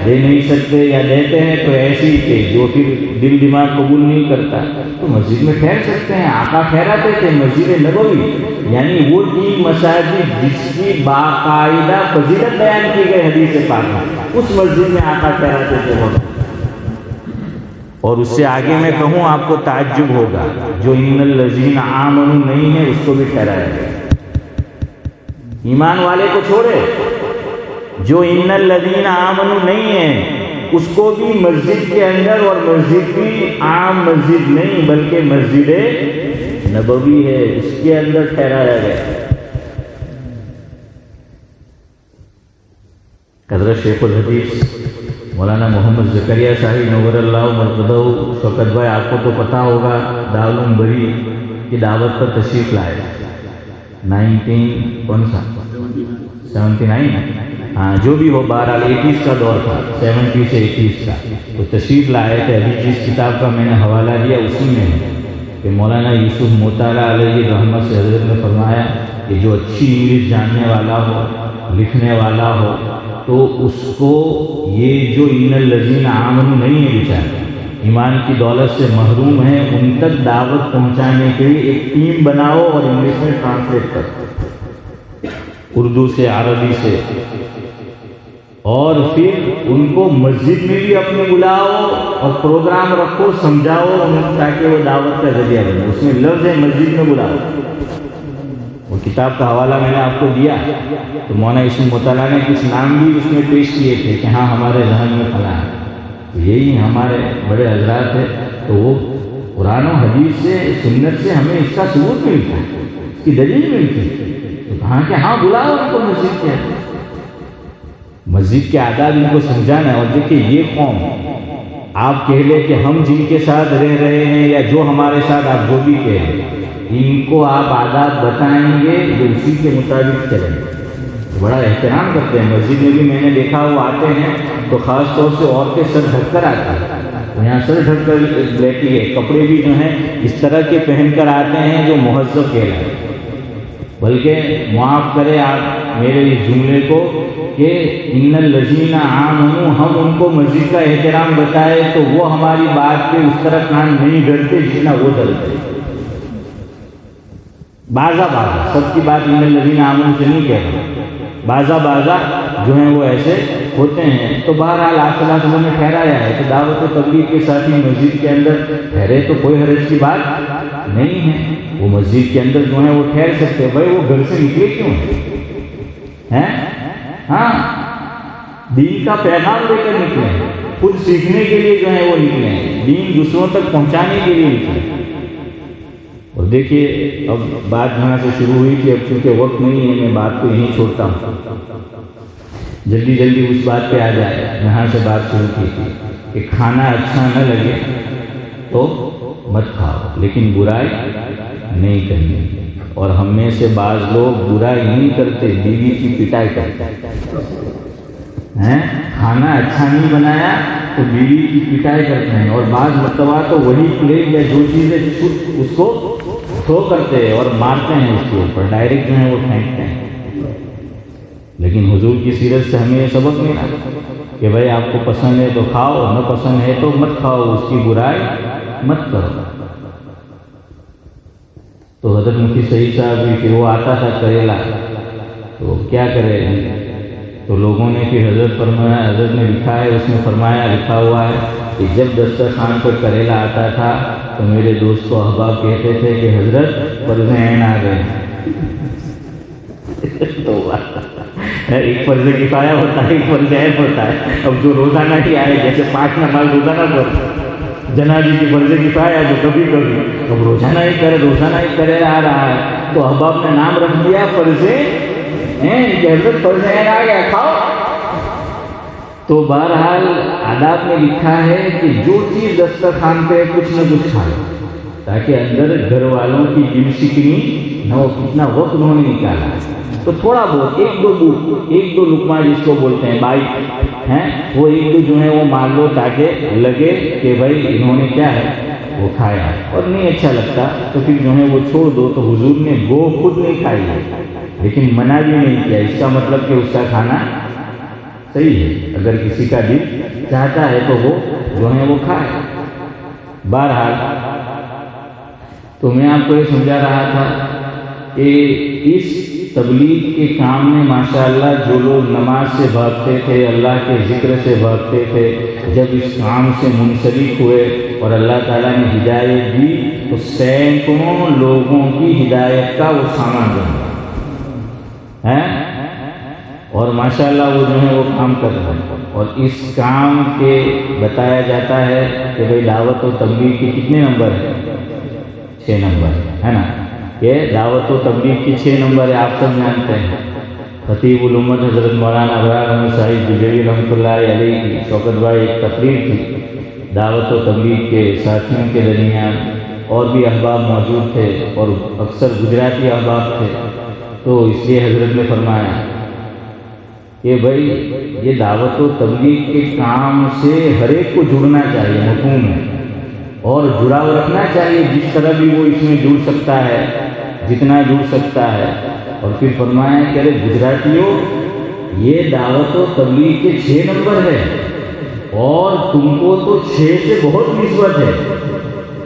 دے نہیں سکتے یا دیتے ہیں تو ایسے ہی تھے جو پھر دل دماغ قبول نہیں کرتا، تو مسجد میں ٹھہر سکتے ہیں۔ آقا ٹھہراتے تھے مسجد نبوی، یعنی وہ تین مساجد جس کی باقاعدہ فضیلت بیان کی گئی حدیث پاک میں، اس مسجد میں آقا ٹھہراتے تھے وہ۔ اور اس سے آگے میں کہوں آپ کو تعجب ہوگا، جو ان الذین آمنوا نہیں ہے اس کو بھی ٹھہرایا گیا۔ ایمان والے کو چھوڑے، جو ان الذین آمنوا نہیں ہے اس کو بھی مسجد کے اندر، اور مسجد بھی عام مسجد نہیں بلکہ مسجد نبوی ہے، اس کے اندر ٹھہرایا گیا۔ حضرت شیخ الحدیث مولانا محمد زکریا صاحب نور اللہ مرتضہ شوکت بھائی، آپ کو تو پتہ ہوگا دارالعلوم بری کی دعوت پر تشریف لائے 79 ہاں جو بھی ہو، بہرحال 80s کا دور تھا، 70 سے 80s کا، تو تشریف لائے تھے۔ ابھی جس کتاب کا میں نے حوالہ دیا اسی میں ہے کہ مولانا یوسف موتالا علیہ رحمت سے حضرت نے فرمایا کہ جو اچھی انگلش جاننے والا ہو، لکھنے والا ہو، تو اس کو یہ جو ان الذین آمنوا نہیں ہے بیچارے، ایمان کی دولت سے محروم ہیں، ان تک دعوت پہنچانے کے لیے ایک ٹیم بناؤ اور انگلش میں ٹرانسلیٹ کرو، اردو سے عربی سے، اور پھر ان کو مسجد میں بھی اپنے بلاؤ اور پروگرام رکھو، سمجھاؤ تاکہ وہ دعوت کا ذریعہ بنے۔ اس میں لفظ ہے مسجد میں بلاؤ، وہ کتاب کا حوالہ میں نے آپ کو دیا، تو مولانا یوسف مطالعہ نے کچھ نام بھی اس میں پیش کیے تھے کہ ہاں ہمارے ذہن میں فلاں ہے، یہی ہمارے بڑے حضرات ہیں۔ تو وہ قرآن و حدیث سے، سنت سے ہمیں اس کا ثبوت ملتا ہے، اس کی دلیل ملتی ہے۔ تو کہا کہ ہاں بلاؤ ان کو مسجد کے اندر، مسجد کے آداب ان کو سمجھانا ہے۔ اور دیکھیے یہ قوم آپ کہہ لیں کہ ہم جن کے ساتھ رہ رہے ہیں یا جو ہمارے ساتھ آپ جو بھی کہہ لیں، ان کو آپ آداب بتائیں گے جو اسی کے مطابق چلیں گے۔ بڑا احترام کرتے ہیں مسجد میں بھی، میں نے دیکھا وہ آتے ہیں تو خاص طور سے عورتیں سر ڈھک کر آتی ہیں، یہاں سر ڈھک کر لیتی ہے، کپڑے بھی جو ہیں اس طرح کے پہن کر آتے ہیں جو مہذب کہلائے۔ بلکہ معاف کرے آپ میرے اس جملے کو کہ ان الذین آمنوا، ہم ان کو مسجد کا احترام بتائے تو وہ ہماری بات پہ اس طرح کان نہیں ڈرتے جتنا وہ ڈرتے۔ بعضا سب کی بات ان الذین آمنوا سے نہیں کہہ رہا، بعضا جو ہیں وہ ایسے ہوتے ہیں۔ تو بہرحال آپ صلی اللہ علیہ وسلم نے ٹھہرایا ہے کہ دعوت و تبلیغ کے ساتھ ہی مسجد کے اندر ٹھہرے تو کوئی حرج کی بات نہیں ہے، وہ مسجد کے اندر جو ہے وہ ٹھہر سکتے ہیں۔ بھائی وہ گھر سے نکلے کیوں ہیں؟ ہاں، دین کا پیغام لے کر نکلے ہیں، خود سیکھنے کے لیے جو ہے وہ نکلے ہیں، دین دوسروں تک پہنچانے کے لیے نکلے ہیں۔ اور دیکھیے اب بات یہاں سے شروع ہوئی کہ اب چونکہ وقت نہیں ہے میں بات کو یہیں چھوڑتا ہوں، جلدی اس بات پہ آ جائے۔ یہاں سے بات شروع کی تھی کہ کھانا اچھا نہ لگے تو مت کھاؤ، لیکن برائی نہیں کرنی۔ اور ہم میں سے بعض لوگ برائی نہیں کرتے، بیوی کی پٹائی کرتے ہیں۔ کھانا اچھا نہیں بنایا تو بیوی کی پٹائی کرتے ہیں، اور بعض مرتبہ تو وہی پلیٹ یا جو چیزیں اس کو تھرو کرتے ہیں اور مارتے ہیں، اس کے اوپر ڈائریکٹ جو ہے وہ پھینکتے ہیں۔ لیکن حضور کی سیرت سے ہمیں یہ سبق ملا کہ بھائی آپ کو پسند ہے تو کھاؤ، نہ پسند ہے تو مت کھاؤ، اس کی برائی مت کرو۔ تو حضرت مفتی سعید صاحب بھی پھر وہ آتا تھا کریلا، تو کیا کرے، تو لوگوں نے پھر حضرت فرمایا، حضرت نے لکھا ہے، اس میں فرمایا لکھا ہوا ہے کہ جب دسترخوان پر کریلا آتا تھا تو میرے دوست کو احباب کہتے تھے کہ حضرت فرض عین آ گئے۔ تو ایک فرض کفایہ ہوتا ہے، ایک فرض عین ہوتا ہے۔ اب جو روزانہ ہی آئے، جیسے 5 نماز روزانہ پڑھتے جنازے کی فرض کفایہ جو کبھی اب روزانہ ہی کرے آ رہا ہے، تو احباب نے نام رکھ دیا فرض عین کہ حضرت فرض عین آ گیا، کھاؤ۔ تو بہرحال آداب میں لکھا ہے کہ جو چیز دسترخوان پہ کچھ نہ کچھ کھائے تاکہ اندر گھر والوں کی دل شکنی نہ ہو۔ کتنا وقت انہوں نے نکالا، تو تھوڑا بہت ایک دو لقمہ جس کو بولتے ہیں بائٹ ہیں، وہ ایک دو جو ہے وہ مان لو تاکہ لگے کہ بھائی انہوں نے کیا ہے وہ کھایا، اور نہیں اچھا لگتا تو پھر جو ہے وہ چھوڑ دو۔ تو حضور نے گو خود نہیں کھائی ہے لیکن منع بھی نہیں کیا، اس کا مطلب کہ اس کا کھانا صحیح ہے، اگر کسی کا دل چاہتا ہے تو وہ جو ہے وہ کھائے۔ بہرحال تو میں آپ کو یہ سمجھا رہا تھا کہ اس تبلیغ کے کام میں ماشاءاللہ جو لوگ نماز سے بھاگتے تھے، اللہ کے ذکر سے بھاگتے تھے، جب اس کام سے منسلک ہوئے اور اللہ تعالیٰ نے ہدایت دی تو سینکڑوں لوگوں کی ہدایت کا وہ سامان بنا ہے، اور ماشاءاللہ وہ جو ہے وہ کام کر رہے ہیں۔ اور اس کام کے بتایا جاتا ہے کہ بھائی دعوت و تبلیغ کے کتنے نمبر ہیں؟ 6 نمبر ہے نا، یہ دعوت و تبلیغ کی 6 نمبر ہے، آپ سب جانتے ہیں۔ خطیب الامت حضرت مولانا ابرار احمد صاحب جبیلی رحمۃ اللہ علیہ کی شوکت بھائی ایک تقریر تھی دعوت و تبلیغ کے ساتھیوں کے درمیان، اور بھی احباب موجود تھے اور اکثر گجراتی احباب تھے، تو اس لیے حضرت نے فرمایا کہ بھائی یہ دعوت و تبلیغ کے کام سے ہر ایک کو جڑنا چاہیے، مفہوم ہے، اور جڑاؤ رکھنا چاہیے جس طرح بھی وہ اس میں جڑ سکتا ہے، جتنا جڑ سکتا ہے۔ اور پھر فرمایا کہ ارے گجراتیوں، یہ دعوت و تبلیغ کے 6 نمبر ہے اور تم کو تو 6 سے بہت نسبت ہے،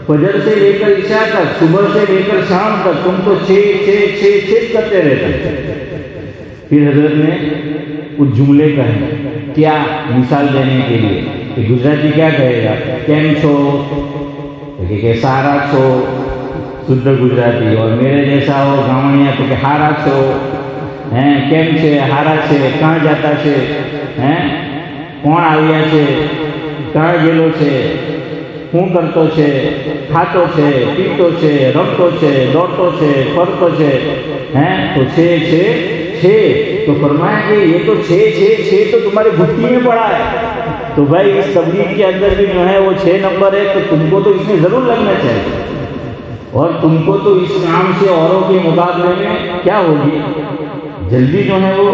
فجر سے لے کر عشاء تک، صبح سے لے کر شام تک تم تو 6 کرتے رہتے۔ پھر حضرت نے کچھ جملے کہے، کیا مثال دینے کے لیے کہ گجراتی کیا کہے گا، کیم چھو کہ سارا چھو شدھ گجراتی، اور میرے جیسا ہو گاؤنیا تو کہ ہارا چھو ہیں، کیم چھے ہارا چھے، کہاں جاتا چھے ہیں، کون آویا چھے، کہاں گیلو چھے، શું કરતો છે, ખાતો છે, પીતો છે, રમતો છે, દોડતો છે, ફરતો છે, ہیں تو 6 تو فرمایا کہ یہ تو 6 تو تمہارے گھٹی میں پڑا ہے. تو بھائی اس تبلیغ کے اندر بھی جو ہے وہ 6 نمبر ہے، تو تم کو تو اس میں ضرور لگنا چاہیے، اور تم کو تو اس کام سے اوروں کے مقابلے میں کیا ہوگی، جلدی جو ہے وہ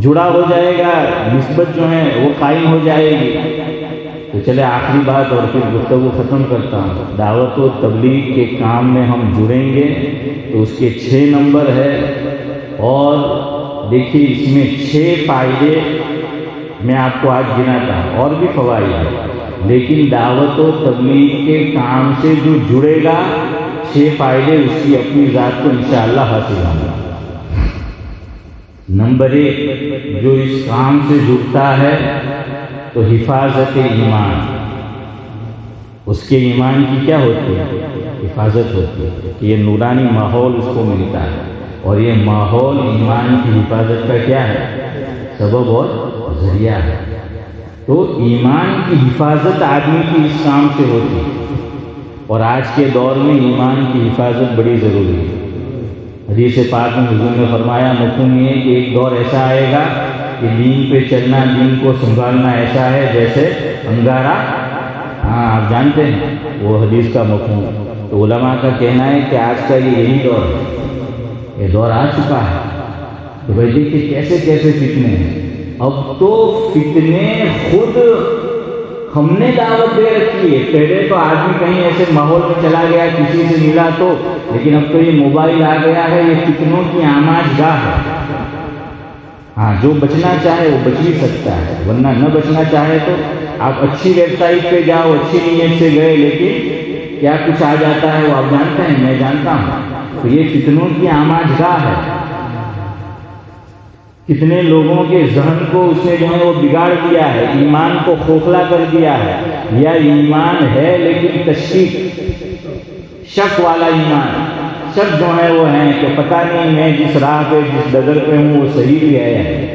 جڑا ہو جائے گا، نسبت جو ہے وہ قائم ہو جائے گی. تو چلے آخری بات اور پھر گفتگو ختم کرتا ہوں. دعوت و تبلیغ کے کام میں ہم جڑیں گے تو اس کے 6 نمبر ہے، اور دیکھیے اس میں 6 فائدے میں آپ کو آج گناتا ہوں، اور بھی فوائد ہیں، لیکن دعوت و تبلیغ کے کام سے جو جڑے گا 6 فائدے اس کی اپنی ذات کو انشاءاللہ حاصل ہوں گے. نمبر 1، جو اس کام سے جڑتا ہے تو حفاظت ایمان، اس کے ایمان کی کیا ہوتی ہے، حفاظت ہوتی ہے کہ یہ نورانی ماحول اس کو ملتا ہے، اور یہ ماحول ایمان کی حفاظت کا کیا ہے، سبب اور ذریعہ ہے. تو ایمان کی حفاظت آدمی کی اس کام سے ہوتی ہے، اور آج کے دور میں ایمان کی حفاظت بڑی ضروری ہے. حدیث پاک میں حضور نے فرمایا، مفہوم یہ کہ ایک دور ایسا آئے گا کہ دین پہ چلنا، دین کو سنبھالنا ایسا ہے جیسے انگارہ. آپ جانتے ہیں وہ حدیث کا مفہوم. تو علماء کا کہنا ہے کہ آج کا یہی دور ہے، یہ دور آ چکا ہے. تو بھائی دیکھیے کیسے کیسے فتنے ہیں. اب تو فتنے خود ہم نے دعوت دے رکھی ہے. پہلے تو آدمی کہیں ایسے ماحول میں چلا گیا، کسی سے ملا تو، لیکن اب تو یہ موبائل آ گیا ہے، یہ فتنوں کی آماج گاہ ہے. ہاں، جو بچنا چاہے وہ بچ بھی سکتا ہے، ورنہ نہ بچنا چاہے تو آپ اچھی ویب سائٹ پہ جاؤ، اچھی نیت سے گئے، لیکن کیا کچھ آ جاتا ہے وہ آپ جانتے ہیں، میں جانتا ہوں. تو یہ فتنوں کی آماج گاہ ہے. کتنے لوگوں کے ذہن کو اس نے جو ہے وہ بگاڑ دیا ہے، ایمان کو کھوکھلا کر دیا ہے، یا ایمان ہے لیکن تشکیک، شک والا ایمان. شک جو ہے وہ ہے کہ پتہ نہیں میں جس راہ پہ جس ڈگر پہ ہوں وہ صحیح بھی ہے یا نہیں.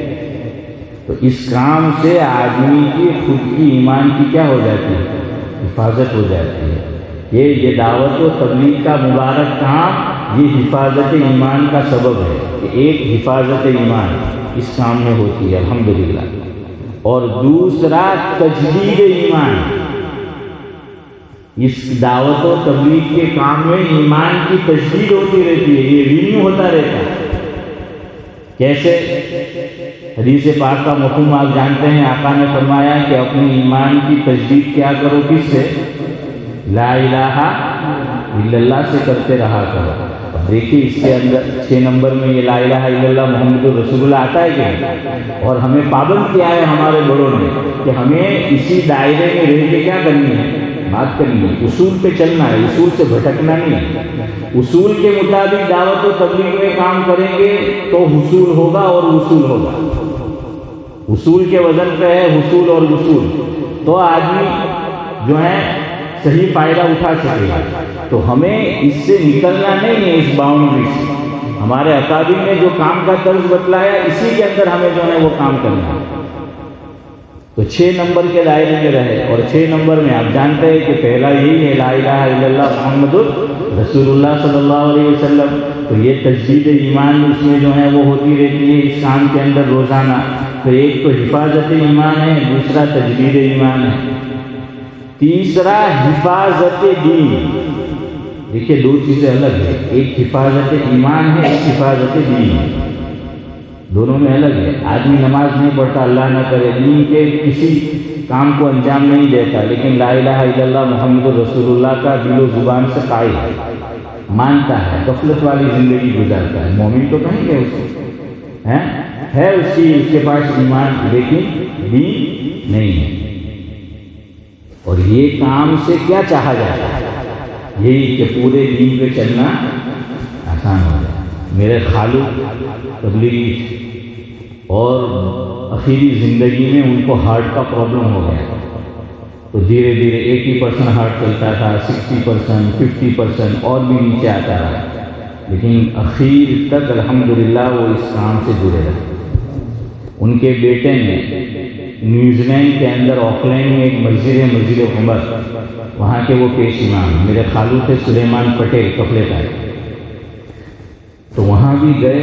تو اس کام سے آدمی کی خود کی ایمان کی کیا ہو جاتی ہے، حفاظت ہو جاتی ہے. یہ دعوت و تبلیغ کا مبارک کام یہ حفاظت ایمان کا سبب ہے کہ ایک حفاظت ایمان اس کام میں ہوتی ہے الحمدللہ. اور دوسرا تجدید ایمان. اس دعوت و تبلیغ کے کام میں ایمان کی تجدید ہوتی رہتی ہے، یہ رینیو ہوتا رہتا ہے. کیسے؟ حدیث پاک کا مفہوم آپ جانتے ہیں. آقا نے فرمایا کہ اپنے ایمان کی تجدید کیا کرو، کس سے؟ لا الہ الا اللہ سے کرتے رہا کرو. دیکھیے اس کے اندر 6 نمبر میں یہ لا الہ الا اللہ محمد رسول اللہ آتا ہے کہ، اور ہمیں پابند کیا ہے ہمارے بڑوں نے کہ ہمیں اسی دائرے میں رہ کے کیا کرنی ہے، بات کرنی ہے، اصول پہ چلنا ہے، اصول سے بھٹکنا نہیں ہے. اصول کے مطابق دعوت و تبلیغ میں کام کریں گے تو حصول ہوگا اور وصول ہوگا. اصول کے وزن پہ ہے حصول اور وصول، تو آدمی جو ہے صحیح فائدہ اٹھا سکے گا. تو ہمیں اس سے نکلنا نہیں ہے، اس باؤنڈری سے. ہمارے اکابر نے جو کام کا طرز بتلایا اسی کے اندر ہمیں جو ہے وہ کام کرنا ہے. تو 6 نمبر کے دائرے میں رہے. اور 6 نمبر میں آپ جانتے ہیں کہ پہلا یہی ہے لا الہ الا اللہ محمد رسول اللہ صلی اللہ علیہ وسلم. تو یہ تجدید ایمان اس میں جو ہے وہ ہوتی رہتی ہے اس کام کے اندر روزانہ. تو ایک تو حفاظت ایمان ہے، دوسرا تجدید ایمان ہے، تیسرا حفاظت دین. دیکھیے 2 چیزیں الگ ہیں، ایک حفاظت ایمان ہے، ایک حفاظت دین ہے. دونوں میں الگ ہے. آدمی نماز نہیں پڑھتا، اللہ نہ کرے، دین کے کسی کام کو انجام نہیں دیتا، لیکن لا الہ الا اللہ محمد رسول اللہ کا دل و زبان سے قائل ہے، مانتا ہے، غفلت والی زندگی گزارتا ہے. مومن تو کہیں گے اس ہے اس کے پاس ایمان لیکن دین نہیں ہے. اور یہ کام سے کیا چاہا جاتا ہے، یہی کہ پورے دین پہ چلنا آسان ہو جائے. میرے خالو تبلیغی اور اخیری زندگی میں ان کو ہارٹ کا پرابلم ہو گیا. تو دھیرے دھیرے 80% ہارٹ چلتا تھا، 60%، 50% اور بھی نیچے آتا رہا، لیکن اخیر تک الحمدللہ وہ اس کام سے جڑے رہے. ان کے بیٹے نے نیوزی لینڈ کے اندر آکلینڈ میں ایک مسجد ہے، مسجد عمر، وہاں کے وہ پیش امام میرے خالو تھے سلیمان پٹیل کپڑے کا. تو وہاں بھی گئے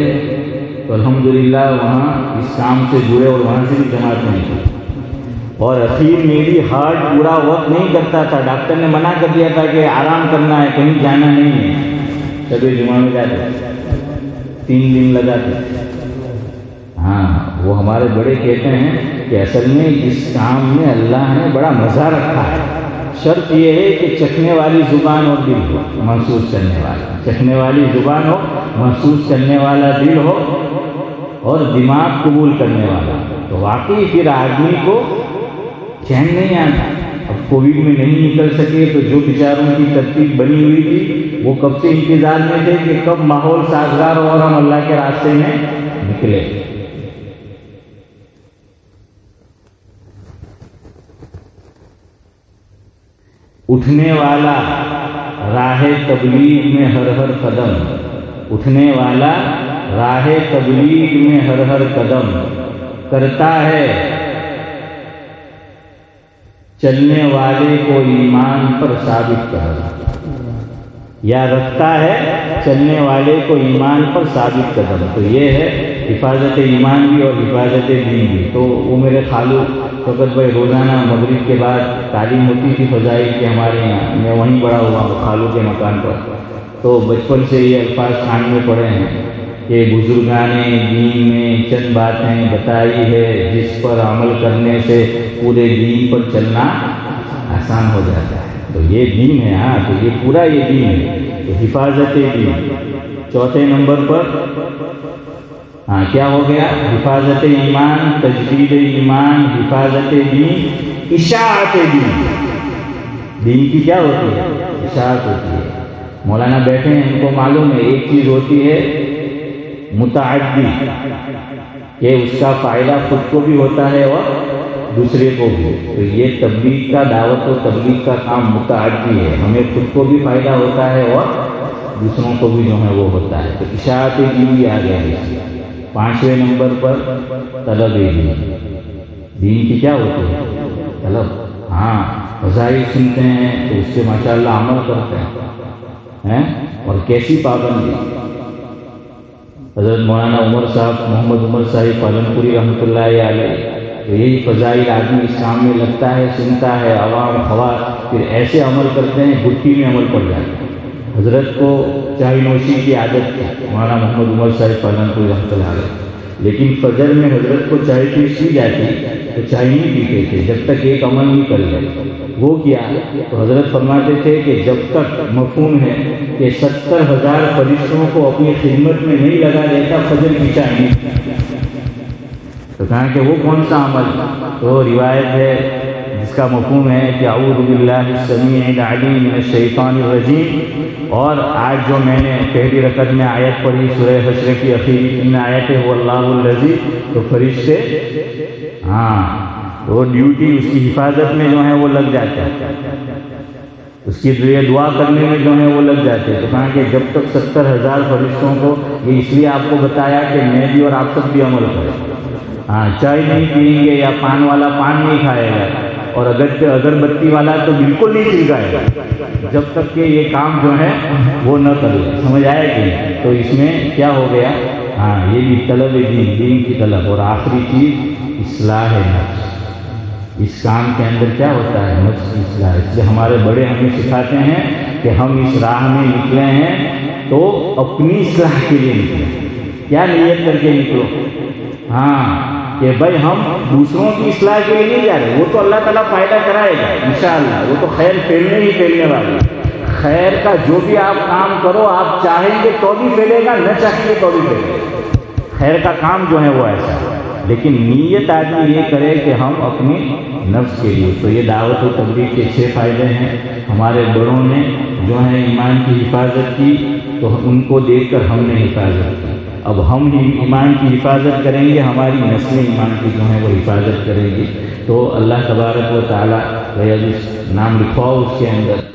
تو الحمدللہ وہاں اس کام سے جڑے اور وہاں سے بھی جماعت نہیں کی. اور اخیر میں بھی ہارٹ پورا وقت نہیں کرتا تھا. ڈاکٹر نے منع کر دیا تھا کہ آرام کرنا ہے, کہیں جانا نہیں ہے. شب جمعہ میں جاتے 3 دن لگاتے. ہاں وہ ہمارے بڑے کہتے ہیں کہ اصل میں اس کام میں اللہ نے بڑا مزہ رکھا ہے. شرط یہ ہے کہ چکھنے والی زبان اور دل ہو, محسوس کرنے والا. چکھنے والی زبان ہو, محسوس کرنے والا دل ہو, اور دماغ قبول کرنے والا. تو واقعی پھر آدمی کو چین نہیں آتا. اب کووڈ میں نہیں نکل سکے تو جو بیچاروں کی ترتیب بنی ہوئی تھی وہ کب سے انتظار میں تھے کہ کب ماحول سازگار ہو اور ہم اللہ کے راستے میں نکلے. اٹھنے والا راہ تبلیغ میں ہر ہر قدم, اٹھنے والا راہ تبلیغ میں ہر ہر قدم کرتا ہے چلنے والے کو ایمان پر ثابت قدم, یا رکھتا ہے چلنے والے کو ایمان پر ثابت قدم. تو یہ ہے حفاظت ایمان بھی اور حفاظت دین بھی. تو وہ میرے خالو فقط بھائی روزانہ مغرب کے بعد تعلیم ہوتی تھی فضائل کی ہمارے یہاں. میں وہیں بڑا ہوا ہوں خالو کے مکان پر. تو بچپن سے یہ الفاظ کان میں پڑے ہیں کہ بزرگان دین نے چند باتیں بتائی ہے جس پر عمل کرنے سے پورے دین پر چلنا آسان ہو جاتا ہے. تو یہ دین ہے. ہاں تو یہ پورا یہ دین ہے. تو حفاظت دین. چوتھے نمبر پر ہاں کیا ہو گیا؟ حفاظت ایمان, تجدید ایمان, حفاظت دین, اشاعت دین. دین کی کیا ہوتی ہے؟ اشاعت ہوتی ہے. مولانا بیٹھے ہیں, ان کو معلوم ہے ایک چیز ہوتی ہے متعدی, کہ اس کا فائدہ خود کو بھی ہوتا ہے اور دوسرے کو بھی. تو یہ تبلیغ کا دعوت و تبلیغ کا کام متعدی ہے. ہمیں خود کو بھی فائدہ ہوتا ہے اور دوسروں کو بھی جو ہے وہ ہوتا ہے. تو اشاعت دین بھی آ گیا ہے. 5ویں نمبر پر طلب دین. دین کی کیا ہوتی ہے؟ طلب. ہاں فضائل سنتے ہیں تو اس سے ماشاءاللہ عمل کرتے ہیں. اور کیسی پابندی. حضرت مولانا عمر صاحب, محمد عمر صاحب پالنپوری رحمۃ اللہ علیہ, تو یہی فضائل آدمی اس کام میں لگتا ہے, سنتا ہے, عوام خواص پھر ایسے عمل کرتے ہیں گٹھی میں عمل پڑ جاتا ہے. حضرت کو چائے نوشی کی عادت تھی, مولانا محمد عمر صاحب پالنپوری رحمۃ اللہ علیہ, لیکن فجر میں حضرت کو چائے پیش کی جاتی تو چائے نہیں پیتے تھے جب تک ایک عمل نہیں کر لے. وہ کیا تو حضرت فرماتے تھے کہ جب تک مفہوم ہے کہ 70,000 فرشتوں کو اپنی خدمت میں نہیں لگا دیتا فجر کی چائے نہیں. تو کہا کہ وہ کون سا عمل؟ تو روایت ہے جس کا مفہوم ہے کہ اعوذ باللہ السمیع العلیم من الشیطان الرجیم. اور آج جو میں نے پہلی رکعت میں آیت پڑھی سورہ حشر کی اخیری 3 آیتیں وہ اللہ الذی, تو فرشتے ہاں وہ ڈیوٹی اس کی حفاظت میں جو ہے وہ لگ جاتے ہیں, اس کی دعا کرنے میں جو ہے وہ لگ جاتے ہیں. تو کہا کہ جب تک 70,000 فرشتوں کو, یہ اس لیے آپ کو بتایا کہ میں بھی اور آپ سب بھی عمل کریں. ہاں چائے نہیں پئیں گے یا پان والا پان نہیں کھائے گا, اور اگربتی والا تو بالکل نہیں سلگائے گا جب تک کہ یہ کام جو ہے وہ نہ کرے. سمجھ آیا کہ تو اس میں کیا ہو گیا؟ ہاں یہ بھی طلب دین, دین کی طلب. اور آخری چیز اصلاح نفس. اس کام کے اندر کیا ہوتا ہے؟ نفس کی اصلاح. اس لیے ہمارے بڑے ہمیں سکھاتے ہیں کہ ہم اس راہ میں نکلے ہیں تو اپنی اصلاح کے لیے نکلیں. کیا نیت کر کے نکلو؟ ہاں کہ بھائی ہم دوسروں کی اصلاح کے لیے نہیں جا رہے, وہ تو اللہ تعالیٰ فائدہ کرائے گا انشاءاللہ, وہ تو خیر پھیلنے ہی پھیلنے والی. خیر کا جو بھی آپ کام کرو آپ چاہیں گے تو بھی پھیلے گا, نہ چاہیں گے تو بھی پھیلے گا. خیر کا کام جو ہے وہ ایسا ہے, لیکن نیت آدمی یہ کرے کہ ہم اپنی نفس کے لیے. تو یہ دعوت و تبلیغ کے 6 فائدے ہیں. ہمارے بڑوں نے جو ہے ایمان کی حفاظت کی تو ان کو دیکھ کر ہم نے حفاظت کی. اب ہم ہی ایمان کی حفاظت کریں گے, ہماری نسلیں ایمان کی جو ہے وہ حفاظت کرے گی. تو اللہ تبارک و تعالیٰ نام لکھواؤ اس کے اندر.